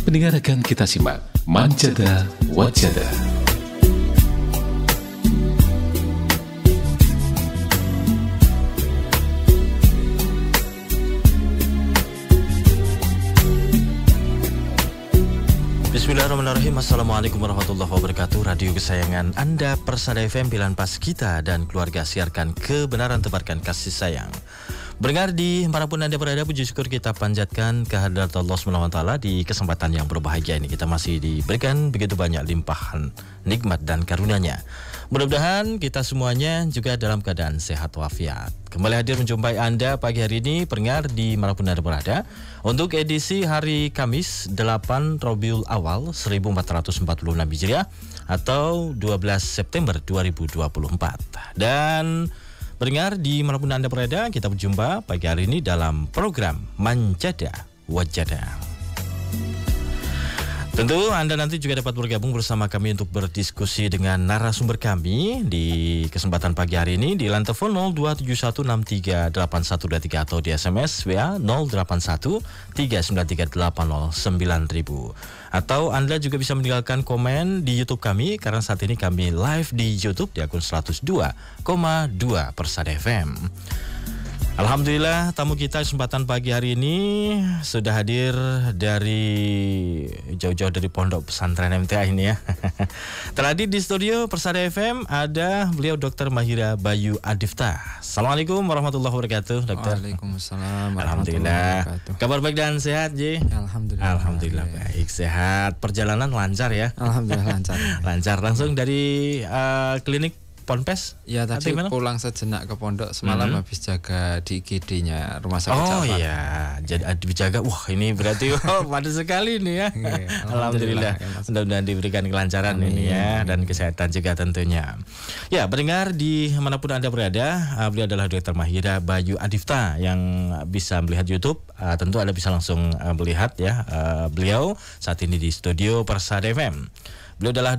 Pendengar akan kita simak Manjada Wajada. Bismillahirrahmanirrahim. Assalamualaikum warahmatullahi wabarakatuh. Radio kesayangan Anda, Persada FM, pilihan pas kita dan keluarga, siarkan kebenaran, tebarkan kasih sayang. Mendengar di manapun Anda berada, puji syukur kita panjatkan kehadirat Allah SWT di kesempatan yang berbahagia ini. Kita masih diberikan begitu banyak limpahan nikmat dan karunia-Nya. Mudah-mudahan kita semuanya juga dalam keadaan sehat walafiat. Kembali hadir menjumpai Anda pagi hari ini, pendengar di manapun Anda berada, untuk edisi hari Kamis 8 Rabiul Awal 1446 Hijriah atau 12 September 2024. Dan pendengar di manapun Anda berada, kita berjumpa pagi hari ini dalam program Manjada Wajada. Tentu Anda nanti juga dapat bergabung bersama kami untuk berdiskusi dengan narasumber kami di kesempatan pagi hari ini di line telepon 0271638123 atau di SMS WA 081393809000. Atau Anda juga bisa meninggalkan komen di YouTube kami karena saat ini kami live di YouTube di akun 102,2 Persada FM. Alhamdulillah, tamu kita kesempatan pagi hari ini sudah hadir dari jauh-jauh dari Pondok Pesantren MTA ini ya. Terhadir di studio Persada FM ada beliau Dr. Mahira Bayu Adifta. Assalamualaikum warahmatullahi wabarakatuh, Dokter. Waalaikumsalam warahmatullahi Alhamdulillah. wabarakatuh. Kabar baik dan sehat, Ji? Alhamdulillah. Alhamdulillah baik, sehat. Perjalanan lancar ya? Alhamdulillah lancar. Lancar langsung dari klinik Ponpes? Ya tadi pulang sejenak ke pondok semalam habis jaga di IGD-nya Rumah Sakit Ja'far. Oh iya, jadi dijaga. Wah ini berarti padat sekali ini ya. Alhamdulillah. Mudah-mudahan diberikan kelancaran ini ya dan kesehatan juga tentunya. Ya, pendengar di manapun Anda berada, beliau adalah Dr. Mahira Bayu Adifta yang bisa melihat YouTube. Tentu Anda bisa langsung melihat ya beliau saat ini di studio Persada FM. Beliau adalah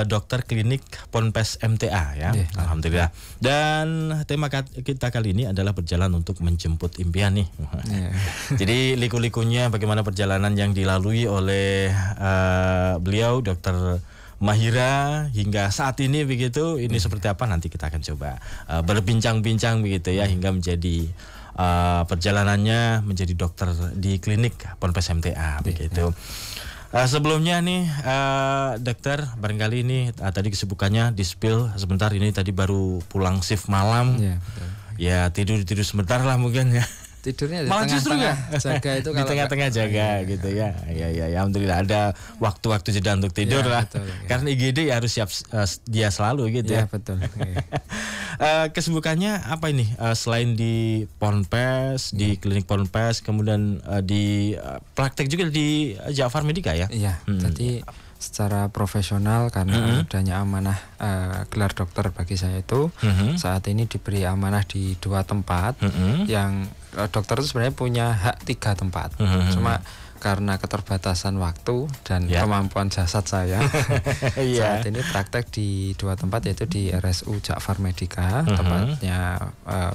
dokter klinik Ponpes MTA ya. Alhamdulillah. Dan tema kita kali ini adalah berjalan untuk menjemput impian nih. Jadi liku-likunya bagaimana perjalanan yang dilalui oleh beliau Dokter Mahira hingga saat ini begitu. Ini seperti apa nanti kita akan coba berbincang-bincang begitu ya hingga menjadi perjalanannya menjadi dokter di klinik Ponpes MTA begitu. Sebelumnya nih dokter, barangkali ini tadi kesibukannya di spill sebentar, ini tadi baru pulang shift malam. Ya, betul. Ya tidur sebentar lah mungkin ya. Tidurnya di malah justru tengah-tengah jaga itu di tengah-tengah jaga gitu ya. Ya alhamdulillah ada waktu-waktu jeda untuk tidur ya, lah. Betul, ya. Karena IGD ya harus siap dia selalu gitu ya. Betul. Kesibukannya apa ini? Selain di Ponpes, di klinik Ponpes, kemudian di praktek juga di Ja'far Medika ya? Iya. Jadi secara profesional karena adanya amanah gelar dokter bagi saya itu saat ini diberi amanah di 2 tempat yang dokter itu sebenarnya punya hak 3 tempat. Cuma karena keterbatasan waktu dan kemampuan jasad saya saat ini praktek di 2 tempat, yaitu di RSU Ja'far Medika tempatnya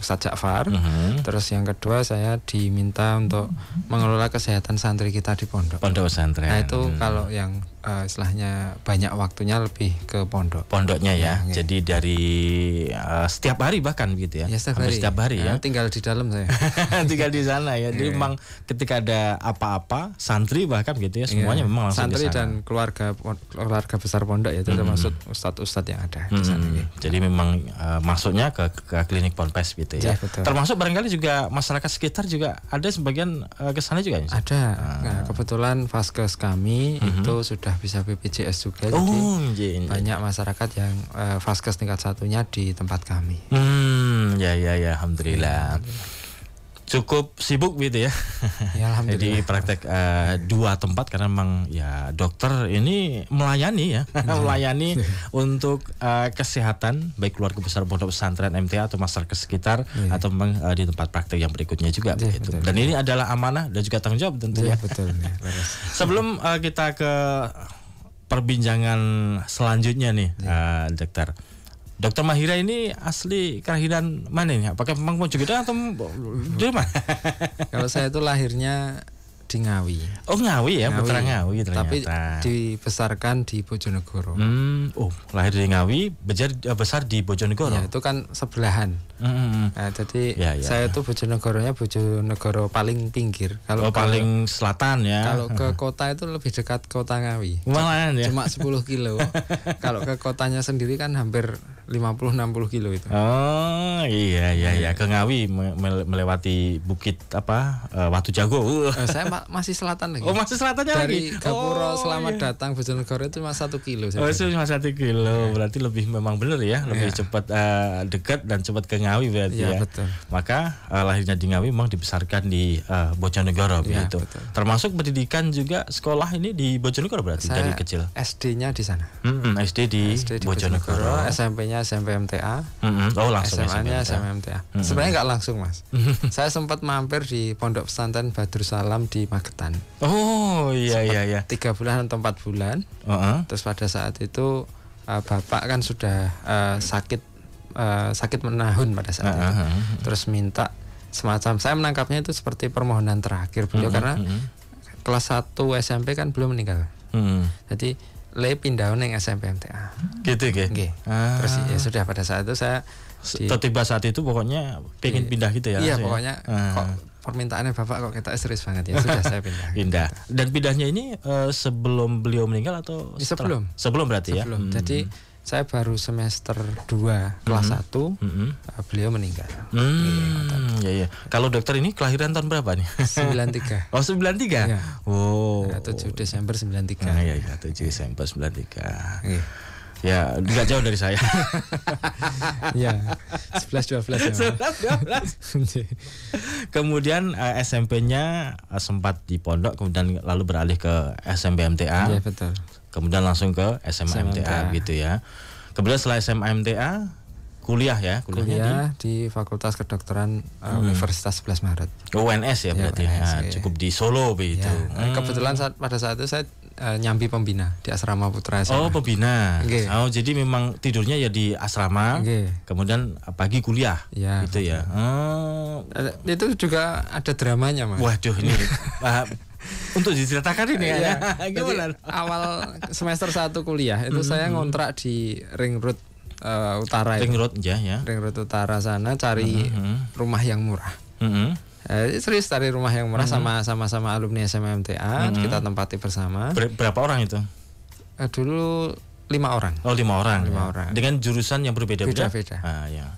Ustadz Ja'far. Terus yang kedua saya diminta untuk mengelola kesehatan santri kita di pondok pesantren. Nah itu kalau yang istilahnya banyak waktunya lebih ke pondoknya ya. Jadi dari setiap hari bahkan gitu ya. Setiap hari ya. Tinggal di dalam saya. Tinggal di sana ya. Jadi memang ketika ada apa-apa santri bahkan gitu ya, semuanya memang langsung santri dan keluarga besar pondok, yaitu termasuk ustadz yang ada di sana. Jadi memang masuknya ke klinik Ponpes gitu ya. Termasuk barangkali juga masyarakat sekitar juga ada sebagian ke sana juga. Ada. Nah, kebetulan Vaskes kami itu sudah bisa BPJS juga, jadi banyak masyarakat yang Vaskes tingkat 1-nya di tempat kami. Ya alhamdulillah. Cukup sibuk gitu ya. Alhamdulillah. Jadi praktek 2 tempat karena memang ya dokter ini melayani ya, melayani untuk kesehatan baik keluarga besar pondok pesantren MTA atau masyarakat sekitar atau memang di tempat praktek yang berikutnya juga begitu. Dan ini adalah amanah dan juga tanggung jawab tentunya. Betul. Sebelum kita ke perbincangan selanjutnya nih, dokter. Dokter Mahira ini asli kelahiran mana ini? Apakah memang Mojokerto atau di mana? Kalau saya itu lahirnya di Ngawi. Oh Ngawi ya, putra Ngawi ternyata. Tapi dibesarkan di Bojonegoro. Lahir di Ngawi, besar di Bojonegoro. Ya, itu kan sebelahan. Nah, jadi saya tuh Bojonegoronya Bojonegoro paling pinggir. Kalau paling selatan ya. Kalau ke kota itu lebih dekat kota Ngawi. Malahan ya. Cuma 10 kilo. Kalau ke kotanya sendiri kan hampir 50-60 kilo itu. Oh iya. Ke Ngawi melewati bukit Watu Jago. Saya masih selatan lagi. Oh masih selatannya dari lagi. Gapura Selamat Datang Bojonegoro itu cuma 1 kilo. Cuma 1 kilo. Berarti lebih memang benar ya. Lebih cepat dekat dan cepat ke Ngawi berarti ya. Betul. Maka lahirnya di Ngawi memang dibesarkan di Bojonegoro begitu. Betul. Termasuk pendidikan juga sekolah ini di Bojonegoro berarti saya dari kecil. SD-nya di sana. SD di Bojonegoro. SMP-nya SMP MTA. Oh langsung SMA-nya SMP MTA. Sebenarnya nggak langsung Mas. Saya sempat mampir di Pondok Pesantren Badrul Salam di Magetan. Oh iya. 3 bulan atau 4 bulan. Terus pada saat itu bapak kan sudah sakit menahun pada saat itu. Terus minta semacam, saya menangkapnya itu seperti permohonan terakhir beliau karena kelas 1 SMP kan belum meninggal. Jadi pindah ning SMP MTA. Gitu ya. Terus ya sudah pada saat itu saya tiba saat itu pokoknya pengen pindah gitu ya. Iya pokoknya kok permintaannya bapak kok kita serius banget ya sudah saya pindah. Pindah. Dan pindahnya ini sebelum beliau meninggal atau setelah? Sebelum berarti ya. Jadi saya baru semester 2 kelas 1 beliau meninggal. Iya. Kalau dokter ini kelahiran tahun berapa nih? 93. Oh 93. Ya. Oh. 7 Desember 93. Iya 7 Desember 93. Ya, enggak jauh dari saya. Ya, 11-12 ya. 11-12. Kemudian SMP-nya sempat di pondok, kemudian lalu beralih ke SMP MTA. Iya, betul. Kemudian langsung ke SMA MTA gitu ya. Kemudian setelah SMA MTA kuliah di Fakultas Kedokteran Universitas 11 Maret. UNS ya berarti. Cukup di Solo begitu. Kebetulan pada saat itu saya nyambi pembina di asrama Putra SMA. Oh pembina. Oh jadi memang tidurnya ya di asrama. Kemudian pagi kuliah. Gitu ya. Itu juga ada dramanya Mas. Waduh ini. Untuk diceritakan ini ya. Gimana? Awal semester 1 kuliah itu saya ngontrak di Ring Road Utara. Ring Road ya. Ring Road Utara sana cari rumah yang murah. Serius cari rumah yang murah sama alumni SMA MTA kita tempati bersama. Berapa orang itu? Dulu 5 orang. Oh 5 orang. 5 orang. Dengan jurusan yang berbeda-beda. Beda-beda. Ya.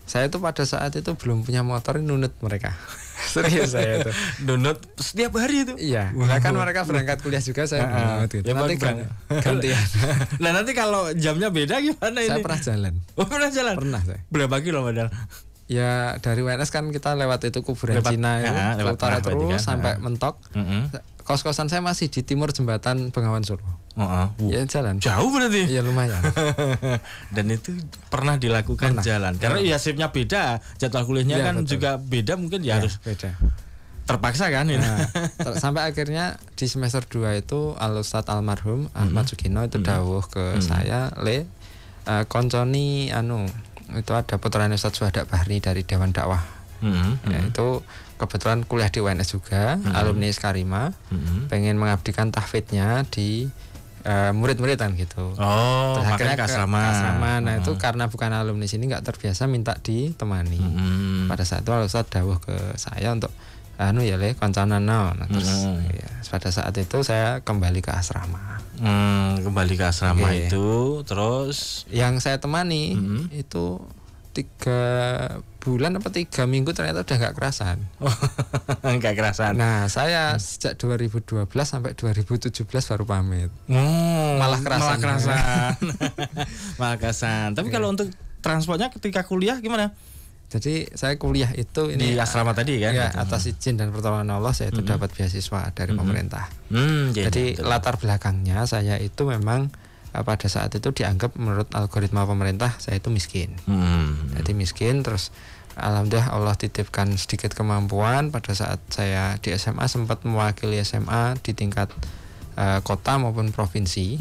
Saya tuh pada saat itu belum punya motor, nunut mereka. Serius saya tuh. Nunut setiap hari itu. Iya. Kan mereka berangkat kuliah juga saya nunut gitu. Nanti gantian. Nah nanti kalau jamnya beda gimana ini? Saya pernah jalan. Oh pernah jalan? Pernah saya. Berapa kilo padahal? Ya dari UNS kan kita lewat itu kuburan Cina ya, ke utara terus sampai mentok. Kos-kosan saya masih di timur jembatan Bengawan Solo. Ya jalan. Jauh berarti? Iya lumayan. Dan itu pernah dilakukan jalan. Karena ya shiftnya beda, jadwal kuliahnya kan betul. Juga beda mungkin ya harus beda. Terpaksa kan ini. Sampai akhirnya di semester 2 itu Al-Ustadz almarhum Ahmad Sugino itu dawuh ke saya, konconi itu ada putranya Ustadz Suhada Bahri dari Dewan Dakwah. Ya, itu kebetulan kuliah di UNS juga, alumni Iskarima, pengen mengabdikan tahfidnya di murid-muridan gitu. Terus akhirnya ke asrama. Nah itu karena bukan alumni sini nggak terbiasa minta ditemani. Pada saat itu Ustadz dawuh ke saya untuk koncana terus ya, pada saat itu saya kembali ke asrama. Kembali ke asrama itu terus yang saya temani itu 3 bulan apa 3 minggu ternyata udah nggak kerasan. Nggak kerasan. Nah saya sejak 2012 sampai 2017 baru pamit. Malah kerasan. Malah kerasan. Tapi kalau untuk transportnya ketika kuliah gimana? Jadi saya kuliah itu di asrama tadi kan? Ya, atas izin dan pertolongan Allah saya itu dapat beasiswa dari pemerintah. Jadi latar belakangnya saya itu memang pada saat itu dianggap menurut algoritma pemerintah saya itu miskin. Jadi miskin, terus alhamdulillah Allah titipkan sedikit kemampuan. Pada saat saya di SMA sempat mewakili SMA di tingkat kota maupun provinsi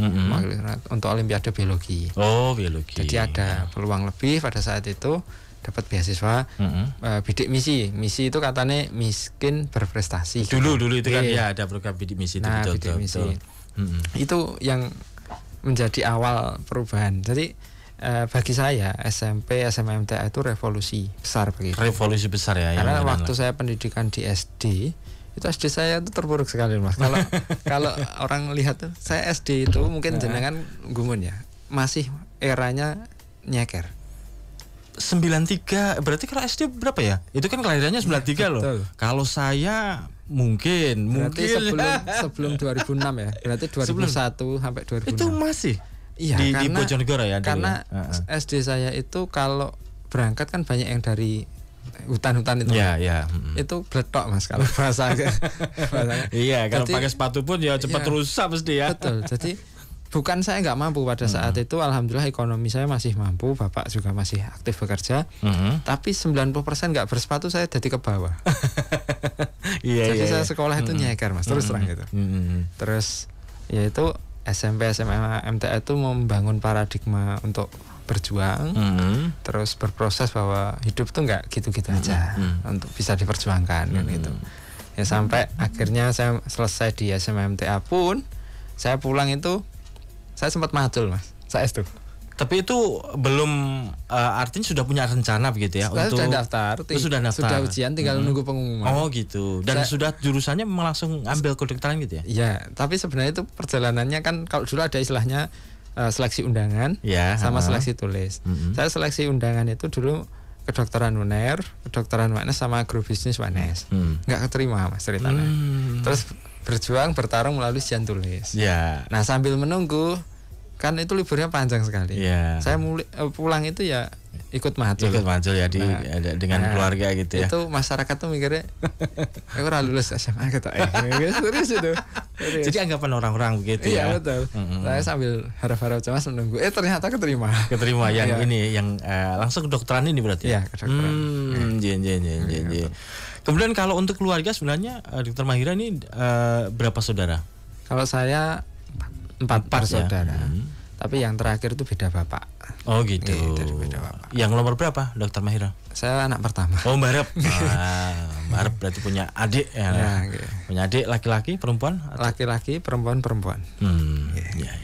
untuk olimpiade biologi. Oh biologi. Jadi ada peluang lebih pada saat itu. dapat beasiswa bidik misi. Misi itu katanya miskin berprestasi. Dulu itu kan ya ada program bidik misi itu. Nah, bidik misi. Itu yang menjadi awal perubahan. Jadi bagi saya SMP SMA MTA itu revolusi besar bagi saya. Revolusi besar ya. Karena waktu saya pendidikan di SD, itu SD saya itu terpuruk sekali Mas. Kalau orang lihat tuh, saya SD itu mungkin jenengan gumun ya, masih eranya nyeker. 93 berarti kalau SD berapa ya? Itu kan kelahirannya 93 loh. Betul. Kalau saya mungkin sebelum 2006 ya. Berarti 2001 sampai 2006. Itu masih iya, di Bojonegoro ya. Karena SD saya itu kalau berangkat kan banyak yang dari hutan-hutan itu. Iya. Itu bletok Mas kalau bahasanya. Iya, kalau pakai sepatu pun ya cepat rusak mesti ya. Betul. Jadi bukan saya nggak mampu pada saat itu, alhamdulillah ekonomi saya masih mampu, bapak juga masih aktif bekerja. Tapi 90% nggak bersepatu, saya jadi ke bawah. Jadi saya sekolah itu nyeker Mas, terus terang gitu. Terus yaitu SMP SMA MTA itu membangun paradigma untuk berjuang, terus berproses bahwa hidup tuh nggak gitu-gitu aja, untuk bisa diperjuangkan gitu. Ya sampai akhirnya saya selesai di SMA MTA pun, saya pulang itu saya sempat macul Mas, saya itu. Tapi itu belum artinya sudah punya rencana begitu ya? Saya untuk sudah daftar, sudah ujian, tinggal nunggu pengumuman. Oh gitu. Dan sudah jurusannya memang langsung ambil kedokteran gitu ya? Iya, tapi sebenarnya itu perjalanannya kan kalau dulu ada istilahnya seleksi undangan sama seleksi tulis. Saya seleksi undangan itu dulu kedokteran UNER, kedokteran UNES sama agrobisnis UNES. Nggak keterima Mas ceritanya. Terus bertarung melalui ujian tulis. Nah sambil menunggu, kan itu liburnya panjang sekali. Saya pulang itu ya ikut macul ya dengan keluarga gitu ya. Itu masyarakat tuh mikirnya aku ora lulus SMA gitu. Serius itu. Jadi anggapan orang-orang begitu ya. Iya betul. Saya sambil harap-harap cemas menunggu. Ternyata keterima yang ini yang langsung kedokteran ini berarti. Iya, kedokteran. Kemudian kalau untuk keluarga sebenarnya Dokter Mahira ini berapa saudara? Kalau saya 4 bersaudara. Tapi yang terakhir itu beda bapak. Oh gitu. Beda bapak. Yang nomor berapa Dokter Mahira? Saya anak pertama. Oh Mbarep. Mbarep berarti punya adik ya. Punya adik laki-laki, perempuan? Laki-laki, perempuan. Ya.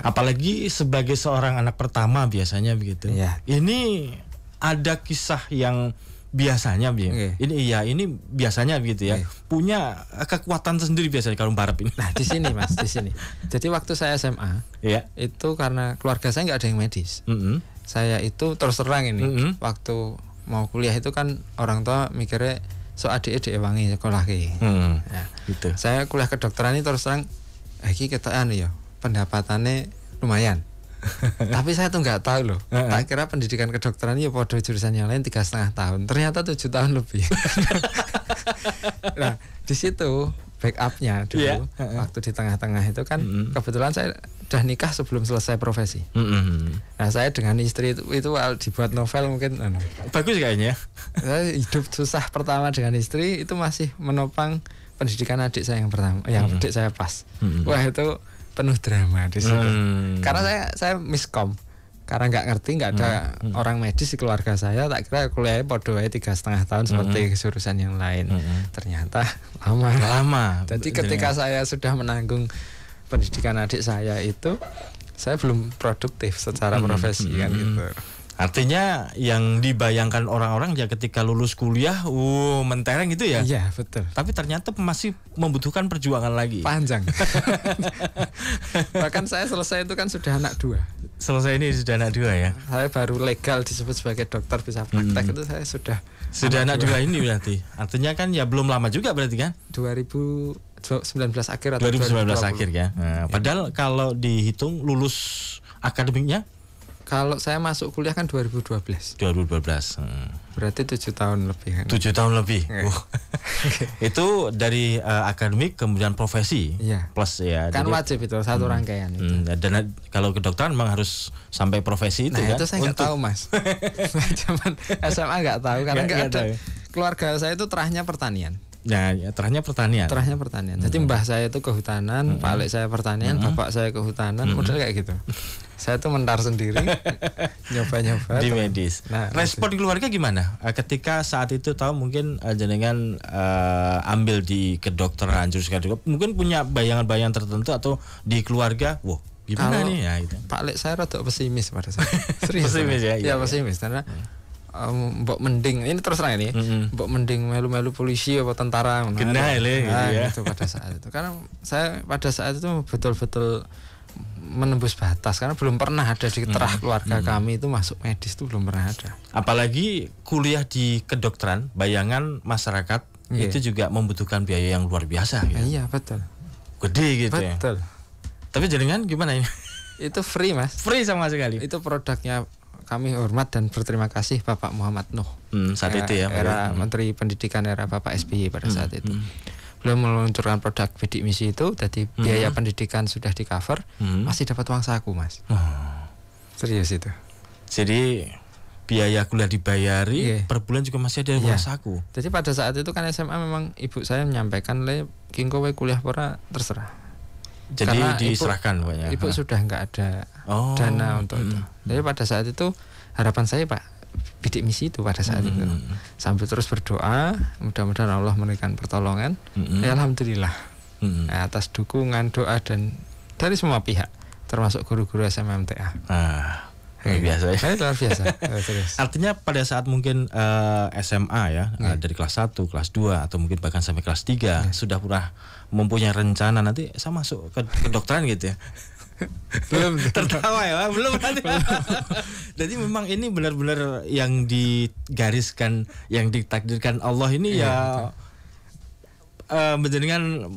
Apalagi sebagai seorang anak pertama biasanya begitu. Ini ada kisah yang biasanya ini biasanya begitu ya, punya kekuatan sendiri biasanya kalau Mbarep ini. Nah di sini Mas, di sini. Jadi waktu saya SMA itu karena keluarga saya nggak ada yang medis. Saya itu terus terang ini waktu mau kuliah itu kan orang tua mikirnya so adik wangi sekolah gitu. Saya kuliah kedokteran ini terus terang iki ketaan ya pendapatannya lumayan. Tapi saya tuh nggak tahu loh. Tak kira pendidikan kedokteran ya pada jurusan yang lain 3,5 tahun. Ternyata 7 tahun lebih. Nah di situ backupnya dulu waktu di tengah-tengah itu kan kebetulan saya udah nikah sebelum selesai profesi. Nah saya dengan istri itu dibuat novel mungkin bagus kayaknya. Saya hidup susah pertama dengan istri itu masih menopang pendidikan adik saya yang pertama, yang adik saya pas. Wah itu penuh drama di situ. Karena saya miskom. Karena nggak ada orang medis di keluarga saya, tak kira kuliahnya podo aja 3,5 tahun seperti jurusan yang lain. Ternyata lama. Jadi ketika saya sudah menanggung pendidikan adik saya itu, saya belum produktif secara profesi kan gitu. Artinya yang dibayangkan orang-orang ya ketika lulus kuliah, mentereng gitu ya? Iya betul. Tapi ternyata masih membutuhkan perjuangan lagi. Panjang. Bahkan saya selesai itu kan sudah anak 2. Selesai ini sudah anak 2 ya? Saya baru legal disebut sebagai dokter bisa praktek itu saya sudah anak 2 ini berarti. Artinya kan ya belum lama juga berarti kan? 2019 akhir atau 2019 akhir ya. Nah, padahal kalau dihitung lulus akademiknya? Kalau saya masuk kuliah kan 2012. Berarti 7 tahun lebih kan. 7 tahun lebih. Itu dari akademik kemudian profesi. Plus ya. Kan wajib itu satu rangkaian itu. Dan kalau kedokteran memang harus sampai profesi itu kan. Itu saya nggak tahu Mas. Zaman SMA nggak tahu karena nggak ada. Keluarga saya itu terahnya pertanian. Nah, terahnya pertanian. Jadi mbah saya itu kehutanan, Pak Alek saya pertanian, bapak saya kehutanan, model kayak gitu. Saya tuh mentar sendiri, nyoba-nyoba di medis. Nah, respon keluarga gimana ketika saat itu tahu mungkin jenengan ambil di kedokteran jurusan kedokteran, mungkin punya bayangan-bayangan tertentu atau di keluarga, wah gimana nih ya itu. Pak Lek saya rada pesimis pada saat. Serius. Pesimis ya. Iya, pesimis karena mbok mending ini terus terang ini, mbok mending melu-melu polisi apa tentara kena gitu ya. Itu pada saat itu. Karena saya pada saat itu betul-betul menembus batas karena belum pernah ada di terah keluarga kami itu masuk medis itu belum pernah ada. Apalagi kuliah di kedokteran, bayangan masyarakat itu juga membutuhkan biaya yang luar biasa gitu. Iya, betul. Gede gitu betul. ya. Tapi jenengan gimana ini? Itu free, Mas. Free sama sekali. Itu produknya kami hormat dan berterima kasih Bapak Muhammad Nuh. Saat itu ya. Era Menteri Pendidikan era Bapak SBY pada saat itu. Beliau meluncurkan produk bidik misi itu, jadi biaya pendidikan sudah di cover, masih dapat uang saku, Mas. Serius itu. Jadi biaya kuliah dibayari, per bulan juga masih ada uang saku. Jadi pada saat itu kan SMA memang ibu saya menyampaikan, le kingko we kuliah pora terserah. Jadi karena diserahkan ibu, ibu sudah nggak ada dana untuk itu. Jadi pada saat itu harapan saya Pak bidik misi itu pada saat itu sambil terus berdoa mudah-mudahan Allah memberikan pertolongan. Ya, alhamdulillah atas dukungan doa dan dari semua pihak termasuk guru-guru SMMTA. Luar biasa ya. Luar biasa. Artinya pada saat mungkin SMA ya, dari kelas 1, kelas 2 atau mungkin bahkan sampai kelas 3 sudah pernah mempunyai rencana nanti saya masuk ke kedokteran gitu ya. Belum tertawa ya, belum nanti. Jadi memang ini benar-benar yang digariskan, yang ditakdirkan Allah ini ya menjadikan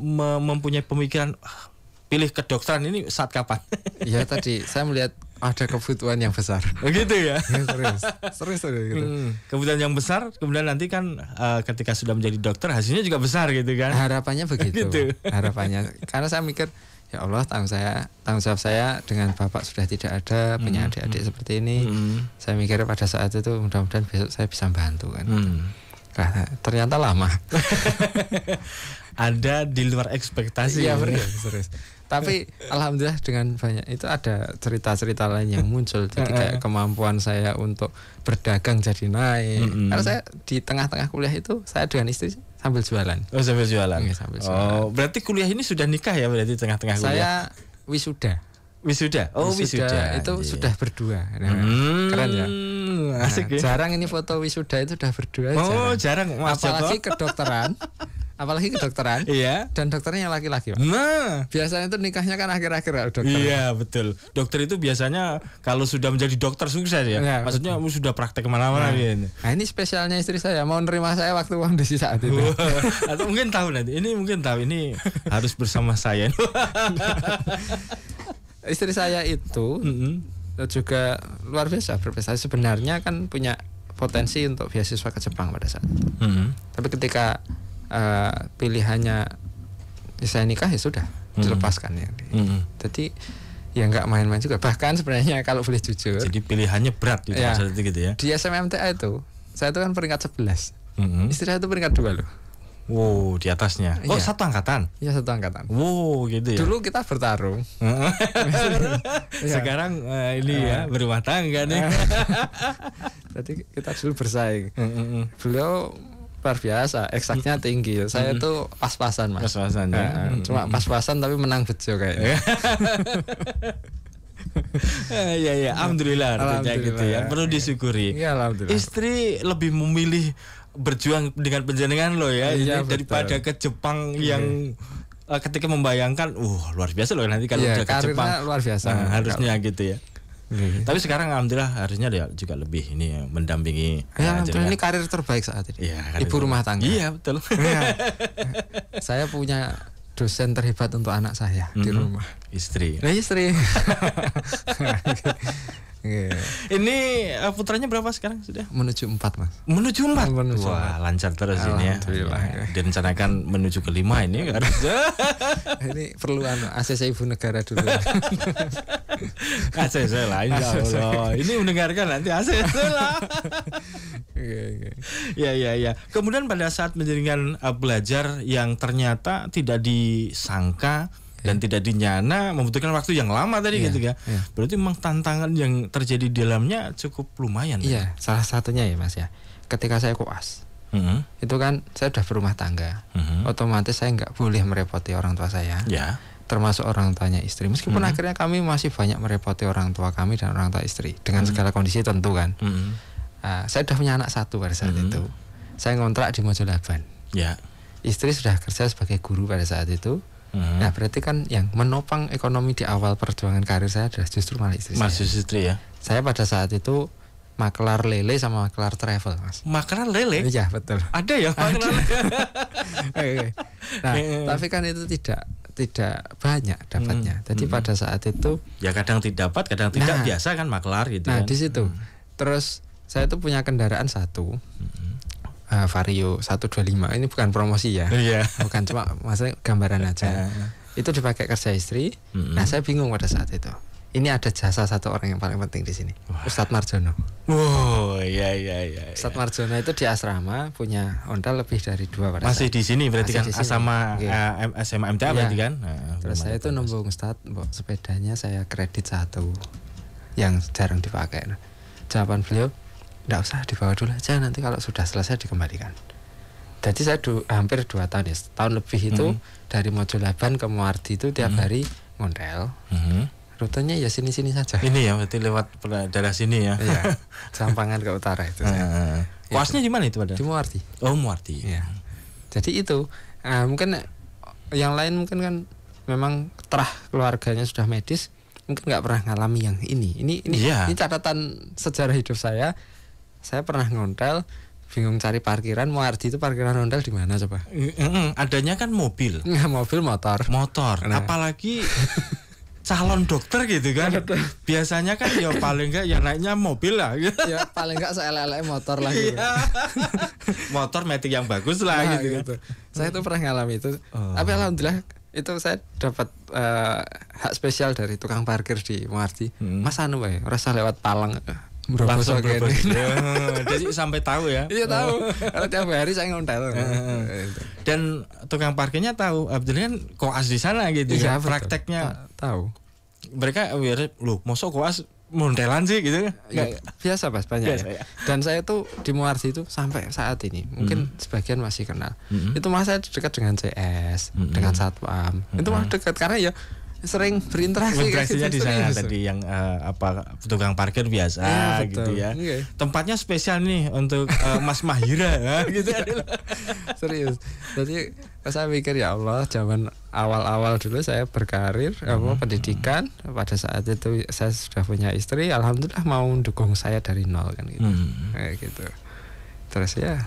mempunyai pemikiran pilih kedokteran ini saat kapan? Ya tadi saya melihat ada kebutuhan yang besar. Begitu ya. Serius gitu. Kebutuhan yang besar, kemudian nanti kan ketika sudah menjadi dokter hasilnya juga besar gitu kan. Harapannya begitu. Harapannya. Karena saya mikir ya Allah tanggung jawab saya dengan bapak sudah tidak ada, punya adik-adik seperti ini. Saya mikir pada saat itu mudah-mudahan besok saya bisa bantu kan. Nah, ternyata lama. Ada di luar ekspektasi. Iya benar, serius. Tapi alhamdulillah dengan banyak itu ada cerita-cerita lain yang muncul. Jadi kayak kemampuan saya untuk berdagang jadi naik. Karena saya di tengah-tengah kuliah itu saya dengan istri sambil jualan. Oh, sambil jualan. Ya, sambil jualan. Oh, berarti kuliah ini sudah nikah ya berarti tengah-tengah kuliah. Saya wisuda. Wisuda. Oh, wisuda. Itu sudah berdua. Nah, keren ya. Asik ya. Jarang ini foto wisuda itu sudah berdua. Oh, jarang. Mas apalagi kedokteran. Apalagi kedokteran. Iya. Dan dokternya yang laki-laki. Nah, biasanya itu nikahnya kan akhir-akhir dokter. Iya, betul. Dokter itu biasanya kalau sudah menjadi dokter sukses ya. Maksudnya sudah praktek kemana-mana gitu. Nah, ini spesialnya istri saya mau nerima saya waktu kondisi saat itu. Atau mungkin tahu nanti. Ini mungkin tahu ini harus bersama saya. Istri saya itu juga luar biasa berprestasi. Sebenarnya kan punya potensi untuk beasiswa ke Jepang pada saat itu. Tapi ketika pilihannya saya nikah ya sudah dilepaskan ya. Jadi ya nggak main-main juga. Bahkan sebenarnya kalau boleh jujur. Jadi pilihannya berat gitu, ya, gitu ya. Di SMMTA itu saya itu kan peringkat 11. Istri saya itu peringkat 2 loh. Wow, di atasnya. Oh, iya. Satu angkatan? Iya, satu angkatan. Wow, gitu ya. Dulu kita bertarung. Sekarang ini ya berumah tangga nih. Jadi kita dulu bersaing. Beliau luar biasa, eksaknya tinggi. Saya tuh pas-pasan, Mas. Pas-pasan ya. Cuma pas-pasan tapi menang bejo kayaknya. Ya, alhamdulillah, gitu ya. Perlu disyukuri. Ya, alhamdulillah. Istri lebih memilih berjuang dengan penjenengan lo ya, daripada ke Jepang yang ketika membayangkan, luar biasa loh nanti kalau udah ke Jepang. Luar biasa. Harusnya gitu ya. Tapi sekarang alhamdulillah harusnya juga lebih ini mendampingi. Ya, ini karir terbaik saat ini. Ya, ibu rumah tangga. Iya betul. Saya punya dosen terhebat untuk anak saya di rumah. Istri. Nah, istri. Ini putranya berapa sekarang sudah? Menuju 4, Mas. Menuju 4? Wah, lancar terus ini ya. Direncanakan menuju ke 5 ini harusnya. Ini perlu ACC Ibu Negara dulu. ACC lah, insya Allah. Ini mendengarkan nanti ACC lah. Ya. Kemudian pada saat menjadikan belajar yang ternyata tidak disangka dan tidak dinyana, membutuhkan waktu yang lama tadi gitu ya. Berarti memang tantangan yang terjadi di dalamnya cukup lumayan. Iya, salah satunya ya Mas ya. Ketika saya koas, itu kan saya sudah berumah tangga, otomatis saya nggak boleh merepoti orang tua saya, termasuk orang tuanya istri. Meskipun akhirnya kami masih banyak merepoti orang tua kami dan orang tua istri dengan segala kondisi tentu kan. Saya sudah punya anak satu pada saat itu. Saya ngontrak di Mojolaban. Ya. Istri sudah kerja sebagai guru pada saat itu. Nah berarti kan yang menopang ekonomi di awal perjuangan karir saya adalah justru malah istri saya. Istri ya. Saya pada saat itu makelar lele sama makelar travel, Mas. Makelar lele? Iya betul. Ada ya makelar. Nah tapi kan itu tidak banyak dapatnya. Jadi pada saat itu ya kadang tidak dapat, kadang tidak, biasa kan makelar gitu. Nah kan. di situ terus saya tuh punya kendaraan satu. Vario 125, ini bukan promosi ya, bukan, cuma maksudnya gambaran aja. Itu dipakai kerja istri. Nah saya bingung pada saat itu. Ini ada jasa satu orang yang paling penting di sini, Ustadz Marjono. Iya. Ustadz Marjono itu di asrama punya ondal lebih dari 2 pada masih saat. Di sini berarti kan sama SMA MTA berarti kan. Terus saya itu nembung Ustadz, sepedanya saya kredit satu yang jarang dipakai. Jawaban beliau, nggak usah, dibawa dulu aja, nanti kalau sudah selesai dikembalikan. Jadi saya hampir 2 tahun ya, tahun lebih itu dari Mojolaban ke Muardi itu tiap hari ngontel. Rutenya ya sini-sini saja. Ini ya berarti lewat daerah sini ya. Iya. Sampangan ke utara itu. Koasnya di mana itu pada? Di Muardi. Oh Muardi. Iya. Jadi itu mungkin yang lain mungkin kan memang terah keluarganya sudah medis, mungkin nggak pernah ngalami yang ini. Ini catatan sejarah hidup saya. Saya pernah ngontel, bingung cari parkiran. Muardi itu parkiran ontel di mana coba? Adanya kan mobil. Mobil, motor. Nah. Apalagi calon dokter gitu kan. Biasanya kan ya paling enggak ya naiknya mobil lah. Ya paling enggak seelek-elek motor lah gitu. Motor metik yang bagus lah gitu. Saya tuh pernah ngalami itu. Tapi alhamdulillah itu saya dapat hak spesial dari tukang parkir di Muardi. Mas anu wae, ora usah lewat Palang. Langsung jadi sampai tahu ya. Iya tahu. Karena tiap hari saya ngontel. Dan tukang parkirnya tahu Abdul kan koas di sana gitu ya. Prakteknya tahu. Mereka loh, mosok koas montelan sih gitu. Biasa Mas, banyak biasa, ya. Dan saya tuh di Muardi itu sampai saat ini mungkin sebagian masih kenal. Itu masa dekat dengan CS, dengan Satpam. Itu mah dekat karena ya sering berinteraksinya di sana tadi yang tukang parkir biasa gitu ya. Tempatnya spesial nih untuk Mas Mahira gitu. Serius. Jadi saya pikir ya Allah, zaman awal-awal dulu saya berkarir pendidikan, pada saat itu saya sudah punya istri, alhamdulillah mau dukung saya dari nol kan gitu. Kayak gitu. Terus ya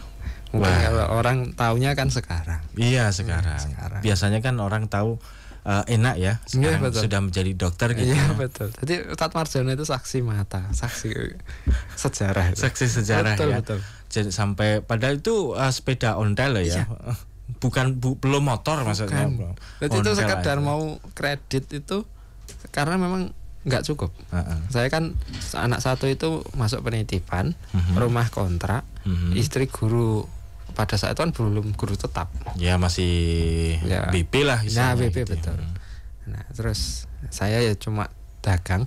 mungkin kalau orang taunya kan sekarang. Iya sekarang. Biasanya kan orang tahu enak ya sekarang sudah menjadi dokter gitu. Iya betul. Jadi Ustadz Marjono itu saksi mata, saksi sejarah. Saksi sejarah betul. Jadi sampai padahal itu sepeda ontel ya. Belum motor maksudnya. Jadi itu sekedar mau kredit itu karena memang nggak cukup. Saya kan anak satu itu masuk penitipan, rumah kontrak, istri guru. Pada saat itu kan belum guru tetap. Ya masih BP lah. Nah BP gitu, betul. Nah terus saya ya cuma dagang.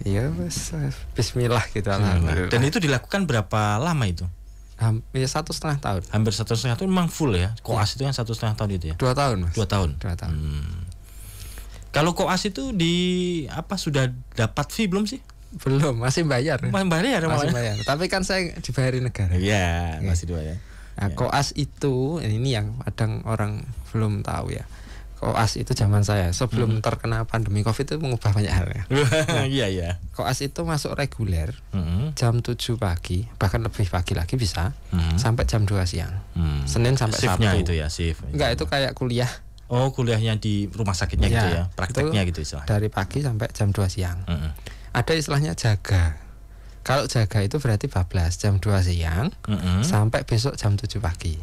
Ya bismillah gitu. Alhamdulillah. Dan itu dilakukan berapa lama itu? Ya 1,5 tahun. Hampir 1,5 tahun memang full ya. Koas itu kan 1,5 tahun itu ya. 2 tahun Mas. 2 tahun. Kalau koas itu sudah dapat fee belum sih? Belum, masih bayar. Masih bayar. Tapi kan saya dibayari negara. Iya, masih dibayar. Nah, koas itu ini yang kadang orang belum tahu ya. Koas itu zaman saya sebelum terkena pandemi Covid itu mengubah banyak hal ya. Iya. Koas itu masuk reguler jam 7 pagi, bahkan lebih pagi lagi bisa, sampai jam 2 siang. Senin sampai Sabtu. Sabtu. Itu ya, shift. Enggak, itu kayak kuliah. Oh, kuliahnya di rumah sakitnya gitu ya. Prakteknya gitu istilahnya. Dari pagi sampai jam 2 siang. Ada istilahnya jaga. Kalau jaga itu berarti bablas jam 2 siang sampai besok jam 7 pagi.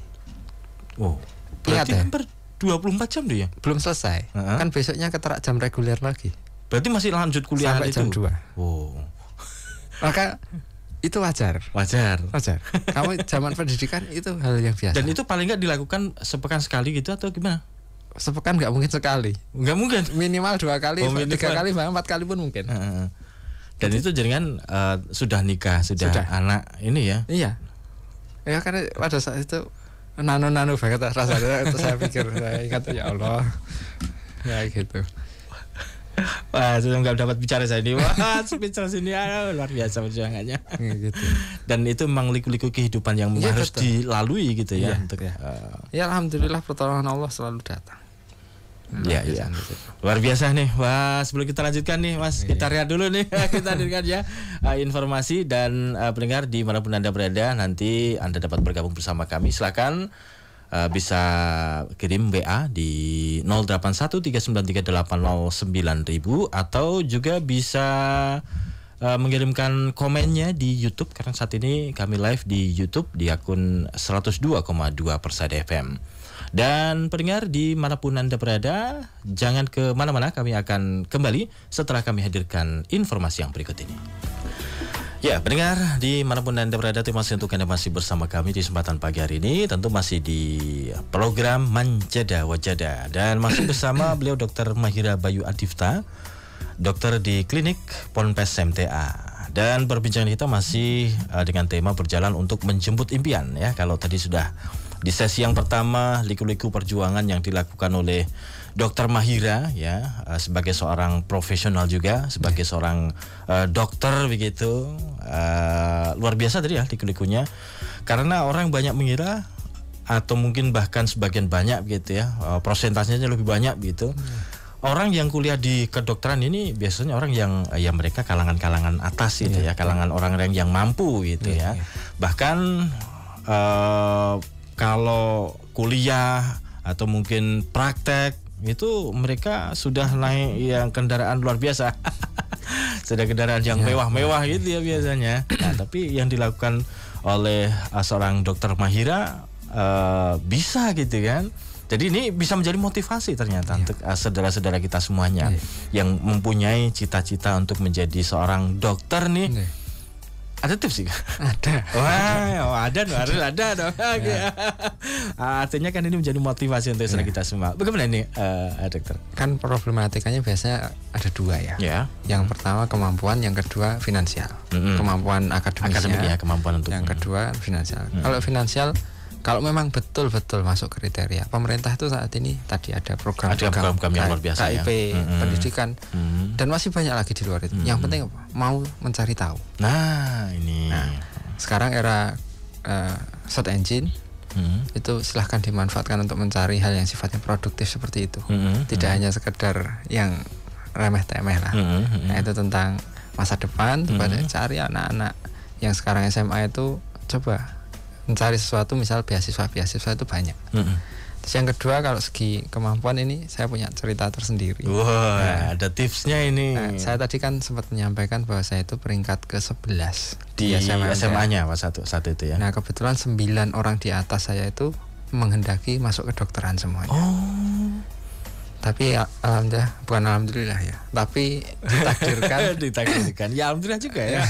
Oh, berarti hampir 24 jam tuh ya? Belum selesai. Kan besoknya keterak jam reguler lagi. Berarti masih lanjut kuliah sampai itu? Jam 2. Oh. Maka itu wajar. Kamu zaman pendidikan itu hal yang biasa. Dan itu paling nggak dilakukan sepekan sekali gitu atau gimana? sepekan nggak mungkin sekali. Nggak mungkin. Minimal 2 kali, minimal. 3 kali, bahkan 4 kali pun mungkin. Dan itu jaringan sudah nikah, sudah anak ini ya. Iya. Ya karena pada saat itu nano banget rasanya. Itu saya pikir, saya ingat ya Allah. Ya gitu. Wah, sudah nggak dapat bicara saya ini. Wah, speechless ini luar biasa perjuangannya. Gitu. Dan itu memang liku-liku kehidupan yang harus dilalui gitu ya. Untuk, ya alhamdulillah pertolongan Allah selalu datang. Iya. Luar biasa nih. Wah, sebelum kita lanjutkan nih, Mas, kita lihat dulu nih. Kita hadirkan ya informasi dan pendengar di manapun Anda berada, nanti Anda dapat bergabung bersama kami. Silakan bisa kirim WA di 081393809000 atau juga bisa mengirimkan komennya di YouTube karena saat ini kami live di YouTube di akun 102,2 Persada FM. Dan pendengar dimanapun Anda berada, jangan kemana-mana, kami akan kembali setelah kami hadirkan informasi yang berikut ini. Ya, pendengar dimanapun Anda berada, terima kasih untuk Anda masih bersama kami di kesempatan pagi hari ini. Tentu masih di program Manjada Wajada dan masih bersama beliau Dr. Mahira Bayu Adifta, dokter di klinik Ponpes MTA. Dan perbincangan kita masih dengan tema berjalan untuk menjemput impian ya. Kalau tadi sudah di sesi yang pertama liku-liku perjuangan yang dilakukan oleh Dr. Mahira ya, sebagai seorang profesional juga, sebagai seorang dokter begitu, luar biasa tadi ya liku-likunya. Karena orang banyak mengira atau mungkin bahkan sebagian banyak gitu ya, prosentasenya lebih banyak gitu. Orang yang kuliah di kedokteran ini biasanya orang yang ya mereka kalangan-kalangan atas gitu ya, kalangan orang-orang yang mampu gitu ya. Bahkan kalau kuliah atau mungkin praktek itu mereka sudah naik yang kendaraan luar biasa. Sudah kendaraan yang mewah-mewah gitu ya biasanya. Nah, tapi yang dilakukan oleh seorang dokter Mahira bisa gitu kan. Jadi ini bisa menjadi motivasi ternyata untuk saudara-saudara kita semuanya yang mempunyai cita-cita untuk menjadi seorang dokter nih. Ada tips sih? Ada. Wah, ada dong. Artinya kan ini menjadi motivasi untuk kita semua. Bagaimana ini, dokter? Kan problematikanya biasanya ada 2 ya. Yang pertama kemampuan, yang kedua finansial. Kemampuan akademisnya, kemampuan untuk. Yang kedua finansial. Kalau finansial, kalau memang betul-betul masuk kriteria, pemerintah itu saat ini tadi ada program yang luar biasa KIP, pendidikan, dan masih banyak lagi di luar itu. Yang penting apa? Mau mencari tahu. Nah, ini. Sekarang era search engine, itu silahkan dimanfaatkan untuk mencari hal yang sifatnya produktif seperti itu. Tidak hanya sekedar yang remeh-temeh lah. Nah, itu tentang masa depan, cari anak-anak yang sekarang SMA itu coba mencari sesuatu, misal beasiswa itu banyak. Terus yang kedua, kalau segi kemampuan ini saya punya cerita tersendiri. Wah, ada tipsnya ini. Saya tadi kan sempat menyampaikan bahwa saya itu peringkat ke-11 di SMA-nya satu itu ya. Nah, kebetulan 9 orang di atas saya itu menghendaki masuk kedokteran semuanya. Tapi alhamdulillah ya. Tapi ditakdirkan. Ya alhamdulillah juga ya.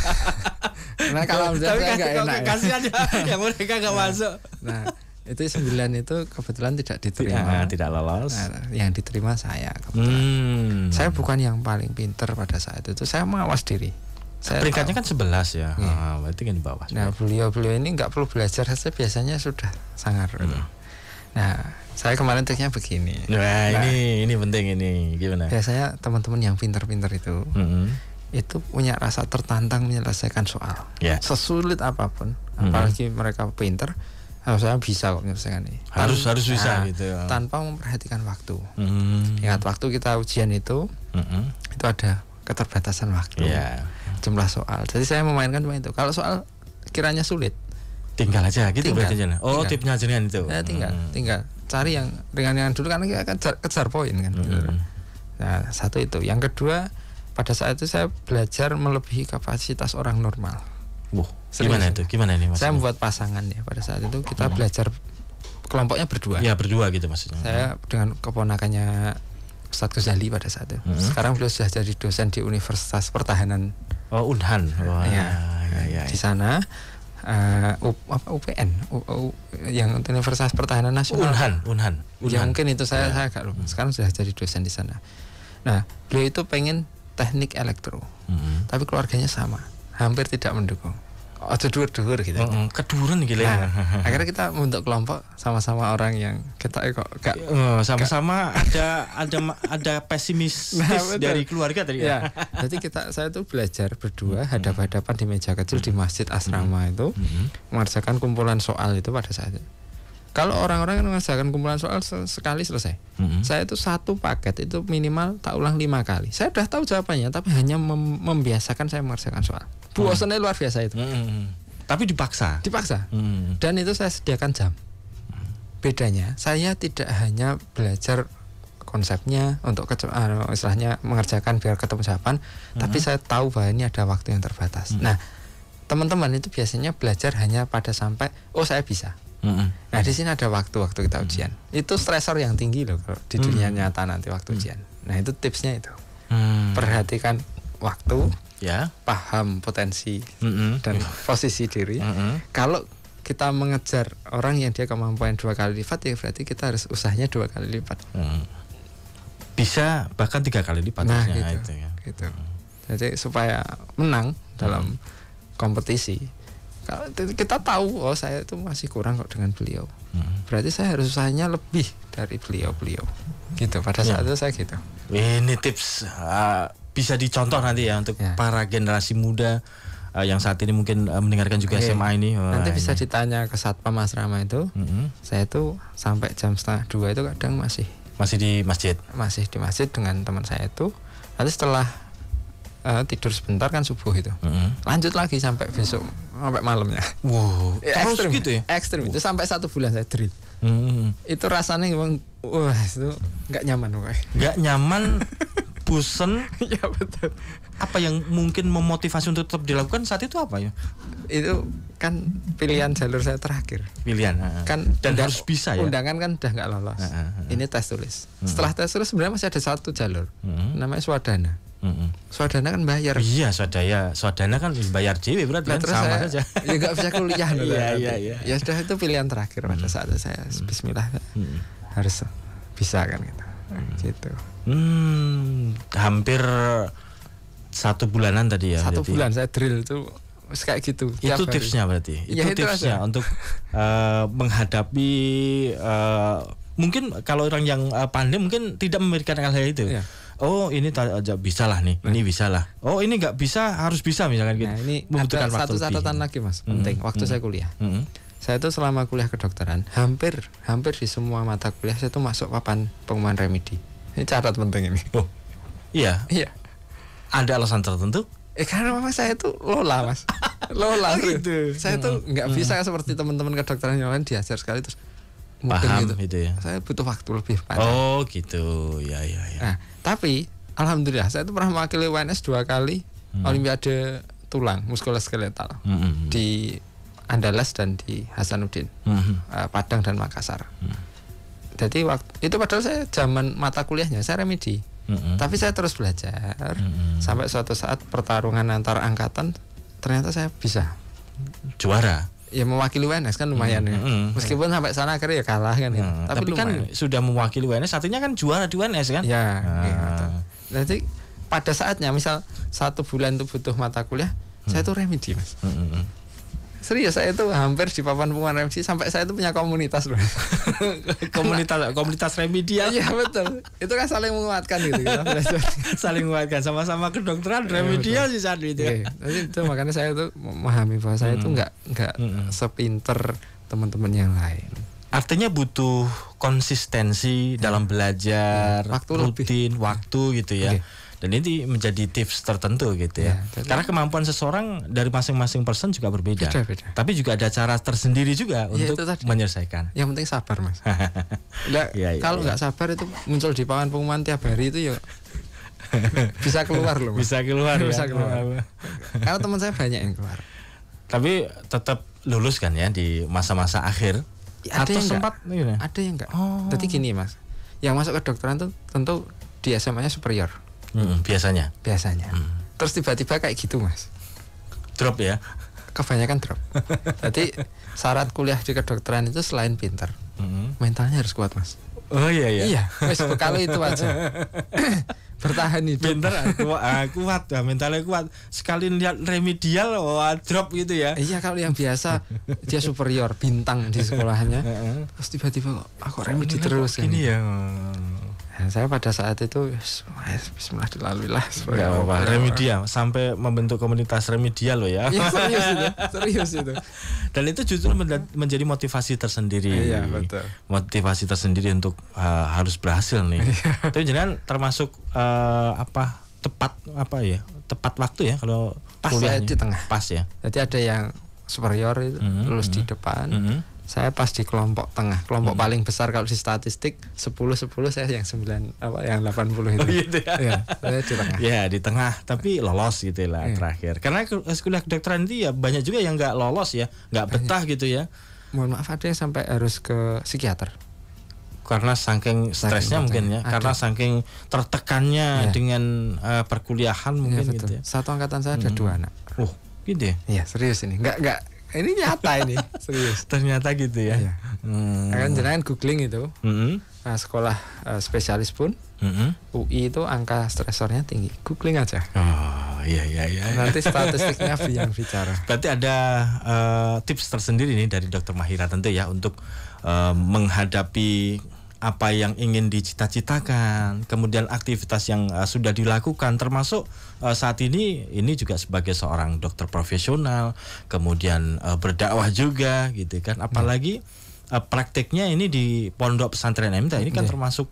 Nah, kalau alhamdulillah enggak enak. Kasihan ya mereka enggak masuk. Nah, itu 9 itu kebetulan tidak diterima. Tidak lolos. Nah, yang diterima saya kebetulan. Saya bukan yang paling pinter pada saat itu. Saya mawas diri. Peringkatnya kan 11 ya. Berarti kan di bawah. Nah, beliau ini enggak perlu belajar, saya biasanya sudah sangar. Nah, saya kemarin triknya begini. Ini penting ini. Gimana? Biasanya teman-teman yang pintar-pintar itu punya rasa tertantang menyelesaikan soal. Sesulit apapun, apalagi mereka pintar, saya bisa kok menyelesaikan ini. Harus bisa gitu. Tanpa memperhatikan waktu. Ingat waktu kita ujian itu ada keterbatasan waktu. Jumlah soal. Jadi saya memainkan cuma itu. Kalau soal kiranya sulit, tinggal aja gitu berarti. Tipnya jenengan itu. Tinggal cari yang ringan-ringan dulu karena kita akan kejar poin kan. Nah, satu itu. Yang kedua, pada saat itu saya belajar melebihi kapasitas orang normal. Gimana itu? Gimana ini Mas? Saya membuat pasangan ya. Pada saat itu kita belajar kelompoknya berdua. Ya, berdua gitu maksudnya. Saya dengan keponakannya Ustadz Ghazali pada saat itu. Sekarang beliau sudah jadi dosen di Universitas Pertahanan. Unhan. Di sana UPN, yang Universitas Pertahanan Nasional. Unhan. Ya mungkin itu saya agak lupa. Sekarang sudah jadi dosen di sana. Nah, beliau itu pengen teknik elektro, tapi keluarganya sama, hampir tidak mendukung. Aja dhuwur-dhuwur gitu. Keduren gila. Nah, akhirnya kita membentuk kelompok sama-sama orang yang kita kok gak sama-sama ada pesimis dari keluarga tadi ya. Jadi saya tuh belajar berdua hadap-hadapan di meja kecil di masjid asrama itu mengerjakan kumpulan soal itu pada saat itu. Kalau orang-orang yang mengerjakan kumpulan soal sekali selesai. Saya itu satu paket itu minimal tak ulang 5 kali. Saya udah tahu jawabannya, tapi hanya membiasakan saya mengerjakan soal. Bosannya luar biasa itu. Tapi dipaksa. Dan itu saya sediakan jam. Bedanya, saya tidak hanya belajar konsepnya untuk istilahnya mengerjakan biar ketemu jawaban, tapi saya tahu bahwa ini ada waktu yang terbatas. Nah, teman-teman itu biasanya belajar hanya pada sampai saya bisa. Nah, di sini ada waktu-waktu kita ujian. Itu stresor yang tinggi loh kalau di dunia nyata nanti waktu ujian. Nah, itu tipsnya itu. Perhatikan waktu, ya, paham potensi dan posisi diri. Kalau kita mengejar orang yang dia kemampuan 2 kali lipat, ya berarti kita harus usahanya 2 kali lipat. Bisa bahkan 3 kali lipat. Nah, gitu. Jadi supaya menang dalam kompetisi, kalau kita tahu saya itu masih kurang kok dengan beliau, berarti saya harus usahanya lebih dari beliau. Gitu. Pada saat itu saya gitu. Ini tips bisa dicontoh nanti ya untuk para generasi muda yang saat ini mungkin mendengarkan juga SMA ini. Nanti bisa ditanya ke Satpam Asrama itu. Saya tuh sampai jam 1:30 itu kadang masih di masjid. Masih di masjid dengan teman saya itu. Nanti setelah tidur sebentar kan subuh itu. Lanjut lagi sampai besok, sampai malamnya. Wow. Terus gitu ya? Ekstrim itu sampai 1 bulan saya drill. Itu rasanya memang itu nggak nyaman pokoknya. Nggak nyaman. Bosen. Ya betul. Apa yang mungkin memotivasi untuk tetap dilakukan saat itu apa ya? Itu kan pilihan jalur saya terakhir. Kan dan harus bisa ya. Undangan kan udah nggak lolos. Ini tes tulis. Setelah tes tulis sebenarnya masih ada 1 jalur. Namanya swadana. Swadana kan bayar. Iya, swadana kan bayar JW berarti kan sama saja. Ya nggak bisa kuliah. Iya. Ya sudah, itu pilihan terakhir pada saat saya bismillah harus bisa kan gitu. Gitu. Hampir 1 bulanan tadi ya. 1 bulan saya drill itu kayak gitu. Itu tipsnya berarti. Ya, itu tipsnya untuk menghadapi mungkin kalau orang yang pandai mungkin tidak memikirkan hal itu. Ya. Oh, ini bisa lah nih, ini bisa lah. Oh, ini nggak bisa, harus bisa misalkan gitu. Nah, ini membutuhkan ada satu catatan lagi Mas, penting. Waktu saya kuliah. Saya tuh selama kuliah kedokteran hampir di semua mata kuliah saya tuh masuk papan pengumuman remedi. Ini catat penting ini. Oh, iya. Ada alasan tertentu? Karena memang saya tuh lola Mas. Lola gitu. Saya tuh nggak bisa seperti teman-teman kedokteran yang lain diajar sekali terus. Paham gitu ya. Saya butuh waktu lebih panjang. Oh gitu, ya. Nah, tapi alhamdulillah saya tuh pernah mewakili UNS 2 kali Olimpiade tulang muskuloskeletal di Andalas dan di Hasanuddin, Padang dan Makassar. Jadi itu padahal saya zaman mata kuliahnya saya remedi, tapi saya terus belajar sampai suatu saat pertarungan antar angkatan ternyata saya bisa juara. Ya mewakili UNS kan lumayan ya. Meskipun sampai sana akhirnya ya kalah kan gitu. Tapi kan sudah mewakili UNS artinya kan juara di UNS kan? Ya. Gitu. Jadi pada saatnya misal 1 bulan itu butuh mata kuliah, saya tuh remedi Mas. Serius, saya itu hampir di papan pengumuman remedi sampai saya itu punya komunitas loh. komunitas remedial. Iya betul. Itu kan saling menguatkan gitu kita belajar. Saling menguatkan sama-sama kedokteran remedial sih saat itu. Jadi itu makanya saya itu memahami bahwa saya itu enggak sepinter teman-teman yang lain. Artinya butuh konsistensi dalam belajar, rutin, waktu gitu ya. Dan ini menjadi tips tertentu gitu ya. Karena kemampuan seseorang dari masing-masing person juga berbeda. Beda. Tapi juga ada cara tersendiri juga untuk menyelesaikan. Yang penting sabar Mas. Kalau nggak sabar itu muncul di papan pengumuman tiap hari itu ya bisa keluar loh Mas. Bisa keluar. Karena teman saya banyak yang keluar. Tapi tetap lulus kan ya di masa-masa akhir. Atau sempat ada yang enggak. Jadi gini Mas, yang masuk ke kedokteran tuh tentu di SMA-nya superior. Biasanya. Terus tiba-tiba kayak gitu Mas. Drop ya. kebanyakan drop. Jadi syarat kuliah di kedokteran itu selain pinter, mentalnya harus kuat, Mas. Oh iya. Iya, wes bekal itu aja. Bertahan hidup. Pinter, kuat, mentalnya kuat. Sekali lihat remedial, drop gitu ya. Iya, kalau yang biasa dia superior, bintang di sekolahnya, terus tiba-tiba aku remedi terus. Ini ya. Nah, saya pada saat itu bismillah dilalui lah. Enggak apa-apa. Remedial sampai membentuk komunitas remedial loh ya. Iya, serius itu. Dan itu justru menjadi motivasi tersendiri. Iya, betul. Motivasi tersendiri untuk harus berhasil nih. Tapi jangan termasuk tepat waktu ya kalau pas kuliahnya. di tengah. Pas ya. Jadi ada yang superior itu lulus di depan. Saya pas di kelompok tengah, kelompok paling besar kalau di statistik 10 saya yang 9 yang 80 itu. Oh gitu ya. Iya, saya di tengah. Ya, di tengah tapi lolos gitu lah terakhir. Karena kuliah kedokteran itu ya banyak juga yang nggak lolos ya, nggak betah gitu ya. Mohon maaf, ada yang sampai harus ke psikiater. Karena saking stresnya mungkin ya, karena saking tertekannya dengan perkuliahan mungkin gitu ya. Satu angkatan saya ada 2 anak. Oh, gitu ya. Iya, serius ini. Enggak ini nyata ini, serius. Ternyata gitu ya. Iya. Akan jenengan googling itu. Sekolah spesialis pun UI itu angka stresornya tinggi. Googling aja. Oh, iya. Nanti statistiknya yang bicara. Berarti ada tips tersendiri nih dari Dokter Mahira tentu ya untuk menghadapi apa yang ingin dicita-citakan, kemudian aktivitas yang sudah dilakukan, termasuk saat ini juga sebagai seorang dokter profesional, kemudian berdakwah juga, gitu kan. Apalagi prakteknya ini di Pondok Pesantren MTA ini kan termasuk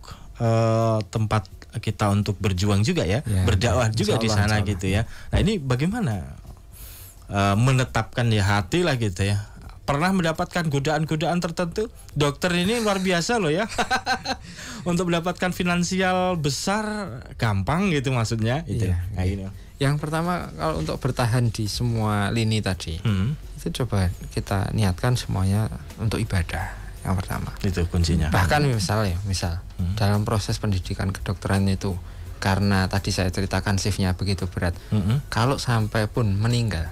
tempat kita untuk berjuang juga ya, berdakwah juga di sana gitu ya. Nah ini bagaimana menetapkan di hati lah gitu ya. Pernah mendapatkan godaan-godaan tertentu? Dokter ini luar biasa loh ya. Untuk mendapatkan finansial besar gampang gitu maksudnya itu. Iya. Nah, ini. Yang pertama kalau untuk bertahan di semua lini tadi, itu coba kita niatkan semuanya untuk ibadah. Yang pertama. Itu kuncinya. Bahkan misal dalam proses pendidikan kedokteran itu, karena tadi saya ceritakan shiftnya begitu berat, kalau sampai pun meninggal,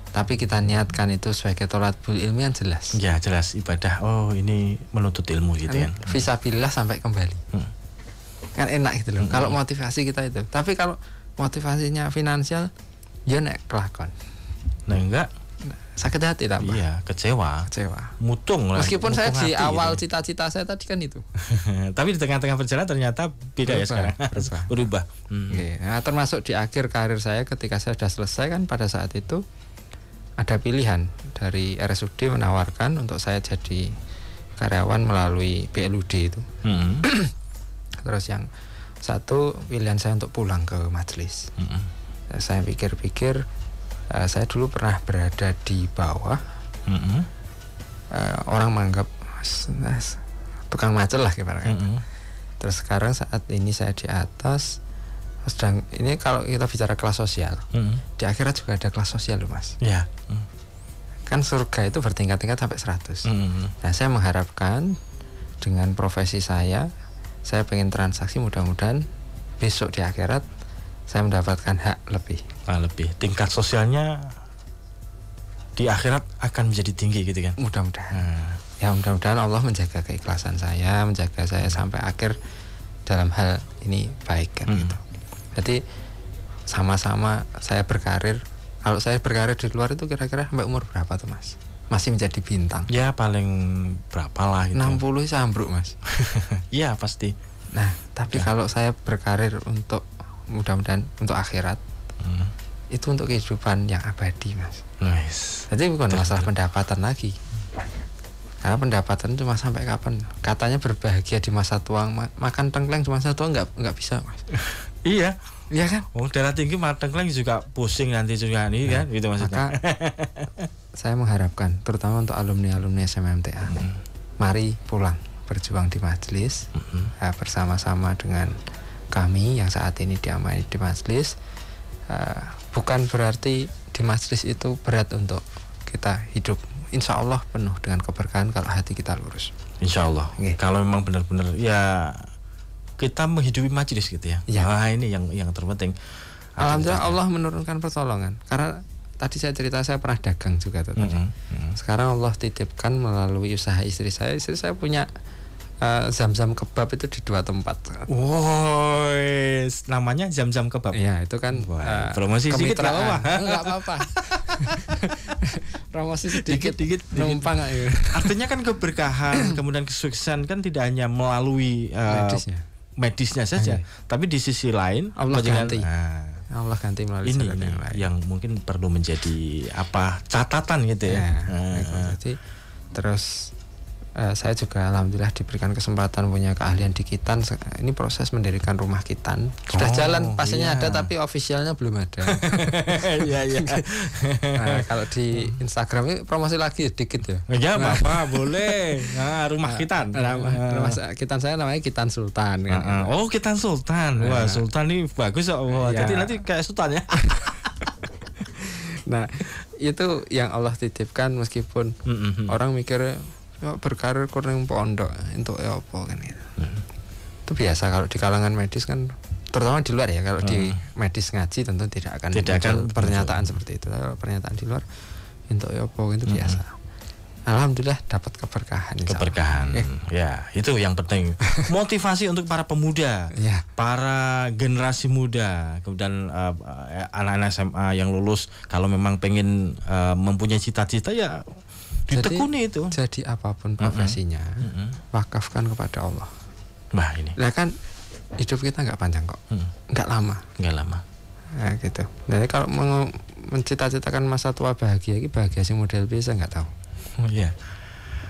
tapi kita niatkan itu sebagai tholabul ilmi yang jelas. Ya jelas ibadah. Oh ini menuntut ilmu gitu kan. Fisabilillah sampai kembali. Kan enak gitu loh. Kalau motivasi kita itu. Tapi kalau motivasinya finansial, ya nek kelakon. Nah enggak. Sakit hati tak? Iya kecewa. Mutung lah. Meskipun saya di awal gitu. cita-cita saya tadi kan itu. Tapi di tengah-tengah perjalanan ternyata beda ya sekarang. Berubah. Nah, termasuk di akhir karir saya ketika saya sudah selesai kan pada saat itu ada pilihan dari RSUD menawarkan untuk saya jadi karyawan melalui PLUD itu. Terus yang satu pilihan saya untuk pulang ke majelis. Saya pikir-pikir, saya dulu pernah berada di bawah. Orang menganggap tukang macet lah ibaratnya. Terus sekarang saat ini saya di atas. Sedang ini kalau kita bicara kelas sosial, di akhirat juga ada kelas sosial loh Mas. Ya. Kan surga itu bertingkat-tingkat sampai 100. Nah saya mengharapkan dengan profesi saya pengen transaksi, mudah-mudahan besok di akhirat saya mendapatkan hak lebih. Tingkat sosialnya di akhirat akan menjadi tinggi gitu kan. Mudah-mudahan. Ya mudah-mudahan Allah menjaga keikhlasan saya, menjaga saya sampai akhir dalam hal ini baik kan gitu. Jadi sama-sama saya berkarir. Kalau saya berkarir di luar itu kira-kira sampai umur berapa tuh Mas? Masih menjadi bintang? Ya paling berapa lah gitu. 60 sambruk Mas. Iya pasti. Nah tapi kalau saya berkarir untuk mudah-mudahan untuk akhirat, itu untuk kehidupan yang abadi Mas. Nice. Jadi bukan masalah pendapatan lagi. Karena pendapatan cuma sampai kapan? Katanya berbahagia di masa tua, makan tengkleng di masa tua nggak bisa Mas. Iya kan? Darah tinggi makan tengkleng juga pusing nanti juga nih kan gitu maksudnya. Maka saya mengharapkan terutama untuk alumni SMMTA, mari pulang berjuang di majelis bersama-sama dengan kami yang saat ini diamani di majelis. Bukan berarti di majelis itu berat untuk kita hidup. Insya Allah penuh dengan keberkahan kalau hati kita lurus. Insya Allah. Kalau memang benar-benar ya kita menghidupi majelis gitu ya. Nah ini yang terpenting. Alhamdulillah Allah menurunkan pertolongan. Karena tadi saya cerita saya pernah dagang juga tuh tadi. Sekarang Allah titipkan melalui usaha istri saya punya Zam-Zam kebab itu di 2 tempat. Wow, namanya Zam-Zam kebab. Iya, itu kan promosi sedikit nggak apa-apa. Nggak apa-apa. Promosi sedikit numpang aja. Artinya kan keberkahan, kemudian kesuksesan kan tidak hanya melalui medisnya saja, tapi di sisi lain Allah ganti. Allah ganti melalui ini jalan yang lain. Yang mungkin perlu menjadi catatan gitu ya. Jadi terus saya juga alhamdulillah diberikan kesempatan punya keahlian di Kitan. Ini proses mendirikan rumah Kitan sudah jalan, pastinya ada tapi officialnya belum ada. Iya. Nah, kalau di Instagram ini promosi lagi dikit ya. Ya apa boleh. Rumah Kitan. Rumah Kitan saya namanya Kitan Sultan kan. Oh, Kitan Sultan. Wah, Sultan ini bagus kok. Jadi nanti kayak Sultan ya. Nah, itu yang Allah titipkan meskipun orang mikirnya berkarir kurang pondok untuk apa kan gitu. Itu biasa kalau di kalangan medis kan, terutama di luar ya. Kalau di medis ngaji tentu tidak akan pernyataan seperti itu. Kalau pernyataan di luar untuk apa itu biasa. Alhamdulillah dapat keberkahan. Ya, itu yang penting. Motivasi untuk para pemuda, para generasi muda, kemudian anak-anak SMA yang lulus kalau memang pengen mempunyai cita-cita ya ditekuni itu. Jadi apapun profesinya, wakafkan kepada Allah. Wah ini. Nah kan hidup kita nggak panjang kok, nggak lama. Nah gitu. Jadi kalau mencita-citakan masa tua bahagia, ini bahagia sih model biasa nggak tahu. Oh iya.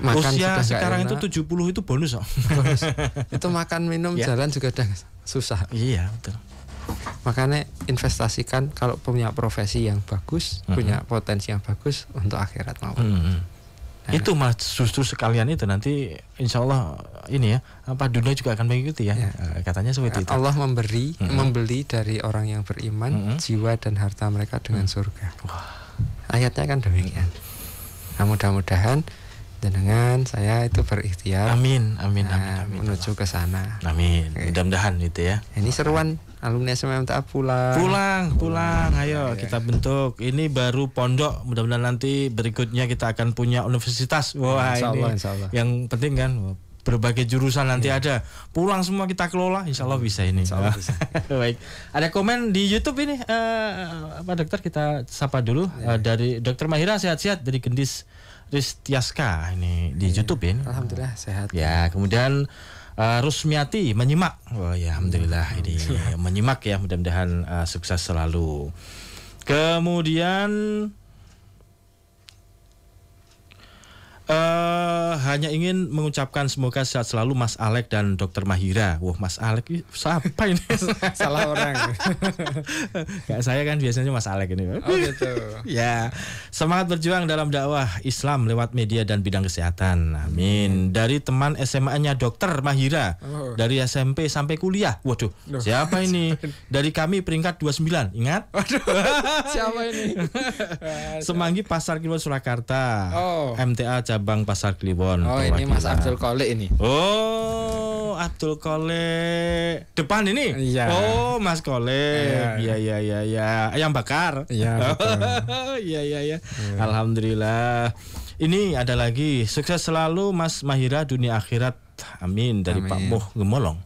Makan usia sekarang itu 70 itu bonus kok. Bonus. Itu makan minum jalan juga udah susah. Iya betul. Makanya investasikan kalau punya profesi yang bagus, punya potensi yang bagus untuk akhirat maupun. Itu mas justru sekalian itu nanti insya Allah ini ya dunia juga akan mengikuti ya. Katanya seperti itu. Allah membeli dari orang yang beriman jiwa dan harta mereka dengan surga. Ayatnya kan demikian. Nah, mudah-mudahan dengan saya itu berikhtiar. Amin. Menuju ke sana. Amin. Mudah-mudahan itu ya. Ini seruan alumni SMMTA pulang. Ayo kita bentuk. Ini baru pondok. Mudah-mudahan nanti berikutnya kita akan punya universitas. Wah insya Allah. Yang penting kan berbagai jurusan nanti ada. Pulang semua kita kelola. Insya Allah bisa ini. Bisa. Baik. Ada komen di YouTube ini. Pak Dokter kita sapa dulu dari Dokter Mahira sehat-sehat dari Gendis Ristiaska ini di YouTube ini. Alhamdulillah sehat. Ya, kemudian Rusmiati menyimak. Oh ya, alhamdulillah ini menyimak ya, mudah-mudahan sukses selalu. Kemudian hanya ingin mengucapkan semoga sehat selalu Mas Alek dan Dokter Mahira. Wah, Mas Alek siapa ini? Salah orang. Kayak saya kan biasanya Mas Alek ini. Oh gitu. Ya, semangat berjuang dalam dakwah Islam lewat media dan bidang kesehatan. Amin. Dari teman SMA-nya Dokter Mahira. Dari SMP sampai kuliah. Waduh, siapa ini? Dari kami peringkat 29. Ingat? Waduh. Siapa ini? Semanggi Pasar Kliwon Surakarta. MTA cabang Pasar Kliwon. Oh, ini Mas Abdul Kole ini. Oh, Abdul Kole. Depan ini? Iya. Oh, Mas Kole. Iya. Ayam bakar. Iya. Iya. Alhamdulillah. Ini ada lagi. Sukses selalu Mas Mahira dunia akhirat. Amin. Dari Pak Moh Gemolong.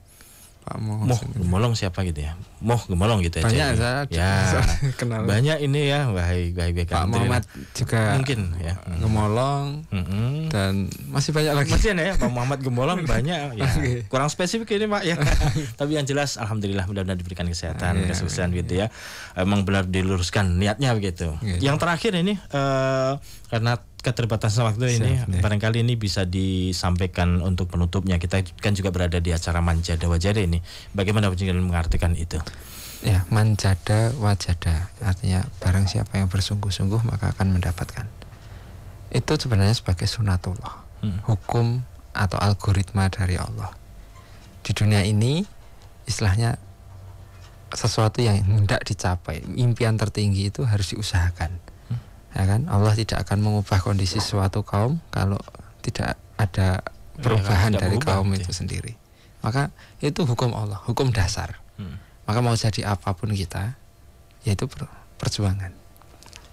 Pak Moh Gemolong siapa gitu ya? Moh Gemolong gitu aja. Banyak saya kenal. Banyak ini ya, baik. Pak Muhammad juga mungkin ya. Gemolong dan masih banyak lagi. Masih ada ya Pak Muhammad Gemolong banyak ya. Kurang spesifik ini Pak ya. Tapi yang jelas alhamdulillah mudah-mudahan diberikan kesehatan, kesuksesan gitu ya. Emang benar diluruskan niatnya begitu. Yang terakhir ini karena keterbatasan waktu ini barangkali ini bisa disampaikan untuk penutupnya. Kita kan juga berada di acara Manjada Wajada ini. Bagaimana penjelasan mengartikan itu? Ya, Manjada Wajada artinya barang siapa yang bersungguh-sungguh maka akan mendapatkan. Itu sebenarnya sebagai sunatullah, hukum atau algoritma dari Allah. Di dunia ini istilahnya sesuatu yang hendak dicapai, impian tertinggi itu harus diusahakan. Ya kan, Allah tidak akan mengubah kondisi suatu kaum kalau tidak ada perubahan dari kaum itu sendiri. Maka itu hukum Allah, hukum dasar. Maka mau jadi apapun kita, yaitu perjuangan.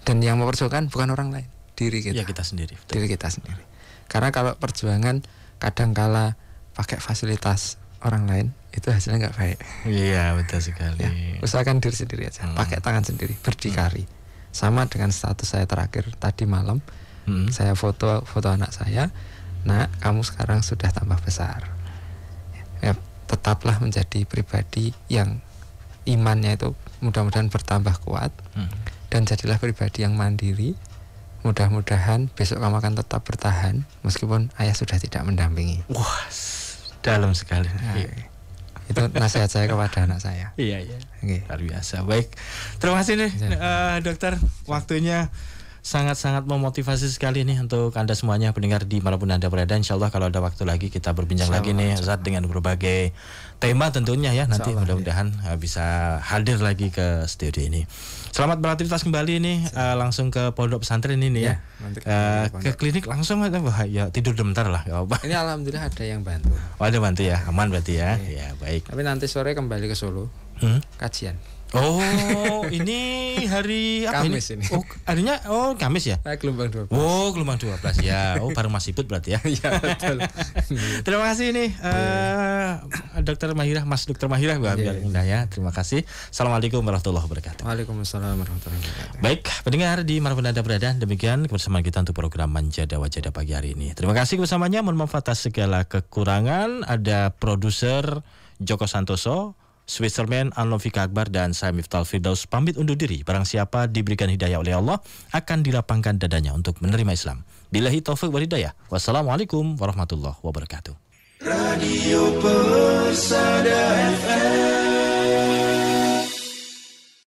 Dan yang memperjuangkan bukan orang lain, diri kita. Ya, kita sendiri. Betul. Diri kita sendiri. Karena kalau perjuangan kadangkala pakai fasilitas orang lain, itu hasilnya nggak baik. Iya, betul sekali. Ya, usahakan diri sendiri aja, pakai tangan sendiri, berdikari. Sama dengan status saya terakhir tadi malam, saya foto anak saya. Nah, kamu sekarang sudah tambah besar. Ya, tetaplah menjadi pribadi yang imannya itu mudah-mudahan bertambah kuat, dan jadilah pribadi yang mandiri. Mudah-mudahan besok kamu akan tetap bertahan meskipun ayah sudah tidak mendampingi. Wah, dalam sekali. Nah, itu nasihat saya kepada anak saya. Iya. Okay. Luar biasa. Baik, terima kasih nih dokter, waktunya sangat-sangat memotivasi sekali nih untuk Anda semuanya pendengar di manapun Anda berada. Insya Allah kalau ada waktu lagi kita berbincang lagi nih Ustaz dengan berbagai tema tentunya ya. Nanti mudah-mudahan bisa hadir lagi ke studio ini. Selamat beraktivitas kembali nih, langsung ke pondok pesantren ini ya. Ke klinik langsung ya tidur sebentar lah. Ini alhamdulillah ada yang bantu. Oh, ada bantu ya, aman berarti ya. Ya baik. Tapi nanti sore kembali ke Solo kajian. Oh, ini hari apa Kamis ini? Oh, harinya Kamis ya? Gelombang 12. Oh, gelombang 12 ya. Oh, baru Mas Iput berarti ya. Iya, betul. Terima kasih nih Dokter Mahirah, Mas Dokter Mahirah biar indah ya. Terima kasih. Assalamualaikum warahmatullahi wabarakatuh. Waalaikumsalam warahmatullahi wabarakatuh. Baik, pendengar di manapun Anda berada, demikian kebersamaan kita untuk program Manjada Wajada pagi hari ini. Terima kasih kebersamanya, mohon maaf atas segala kekurangan. Ada produser Joko Santoso, Switzerman Anlovika Akbar, dan saya Miftah Firdaus pamit undur diri. Barang siapa diberikan hidayah oleh Allah akan dilapangkan dadanya untuk menerima Islam. Billahi taufiq wal hidayah. Wassalamualaikum warahmatullahi wabarakatuh. Radio Persada FM.